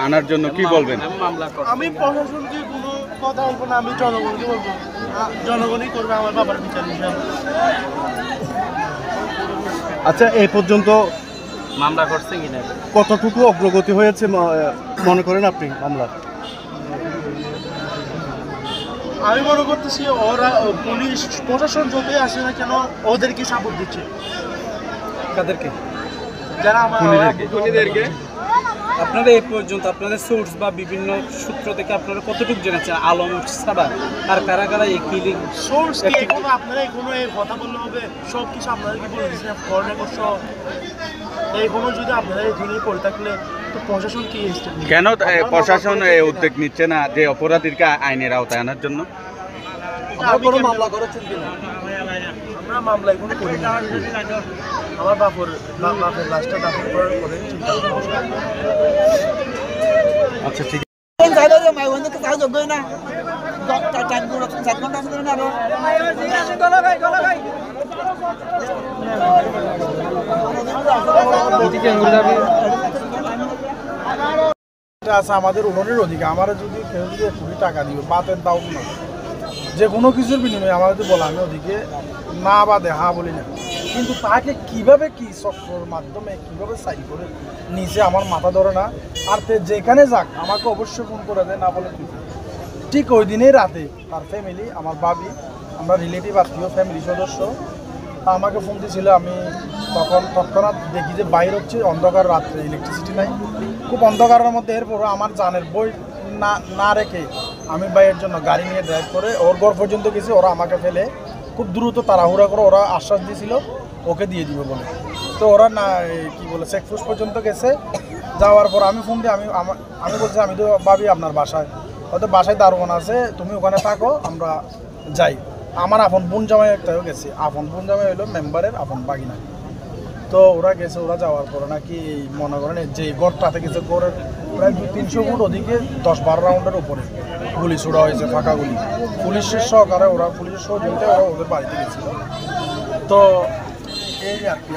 আনার জন্য কি বলবেন? আমি প্রশাসনকে কোনো কথা বলবো না, আমি জনগণকে বলবো, জনগণই করবে আমার বাবার বিচার হিসাবে। আচ্ছা, এই পর্যন্ত মামলা করছে কিনা কতটুকু অগ্রগতি হয়েছে মনে করেন আপনি মামলার? আমি মনে করতেছি ওরা পুলিশ প্রশাসন যতই আসে না কেন ওদেরকে সাপোর্ট দিচ্ছে। কাদেরকে? যারা আমার খুনিদেরকে। আপনারা এই পর্যন্ত আপনাদের সোর্স বা বিভিন্ন সূত্র থেকে আপনারা কতটুকু জেনেছেন আলম ছাড়া আর কারা কারা এই কিলিং সোর্স কি এখনো আপনারা এখনো এই কথা বললে হবে? সব কিছু আপনাদেরকে বলে দিচ্ছেন করণে করছ এখনো যদি আপনারা এই জিনিস করে থাকলে তো প্রশাসন কি কেন প্রশাসন উদ্যোগ নিচ্ছে না যে অপরাধীকে আইনের আওতায় আনার জন্য? কোনো মামলা করেছেন কিনা? আমরা মামলা এখনো করি না। আমার বাপের লাশটা দাফন করার পরে আচ্ছা, ঠিক আছে। আমাদের উন্নয়নের অধিকার, আমার যদি কেউ যদি 1 কোটি টাকা দিবে বাতের দাও না, যে কোনো কিছুর বিনিময়ে আমার যদি বলা আমি ওদিকে না বা দেখা বলি না, কিন্তু তাকে কিভাবে কি চক্রের মাধ্যমে কিভাবে সাইন করে নিচে আমার মাথা ধরে না। আর যেখানে যাক আমাকে অবশ্যই ফোন করে দেয়, না বলে ঠিক ওই দিনেই রাতে তার ফ্যামিলি, আমার ভাবি, আমরা রিলেটিভ আত্মীয় ফ্যামিলি সদস্য আমাকে ফোন দিয়েছিল। আমি তৎক্ষণাৎ দেখি যে বাইরে হচ্ছে অন্ধকার, রাত্রে ইলেকট্রিসিটি নাই, খুব অন্ধকারের মধ্যে। এরপরও আমার জানের বই না রেখে আমি ভাইয়ের জন্য গাড়ি নিয়ে ড্রাইভ করে ওর ঘর পর্যন্ত গেছি। ওরা আমাকে ফেলে খুব দ্রুত তাড়াহুড়া করে ওরা আশ্বাস দিয়েছিল ওকে দিয়ে দিবে বলে। তো ওরা না কি বলে চেকপোস্ট পর্যন্ত গেছে। যাওয়ার পর আমি ফোন দিয়ে আমি বলছি আমি তো ভাবি আপনার বাসায়, হয়তো বাসায় দারোয়ান আছে, তুমি ওখানে থাকো, আমরা যাই। আমার আপন বোন জামাই একটাও গেছে, আপন বোন জামাই হলো মেম্বারের আপন বাগিনা। তো ওরা গেছে, ওরা যাওয়ার পরে নাকি মনে করেন যে গড়টাতে গেছে, গড়ের প্রায় 200-300 ফুট ওদিকে 10-12 রাউন্ডের উপরে গুলি ছোড়া হয়েছে, ফাঁকা গুলি। পুলিশের সহকারে ওরা, পুলিশের সহযোগিতায় ওরা ওদের বাড়িতে গেছিল। তো এই আর কি।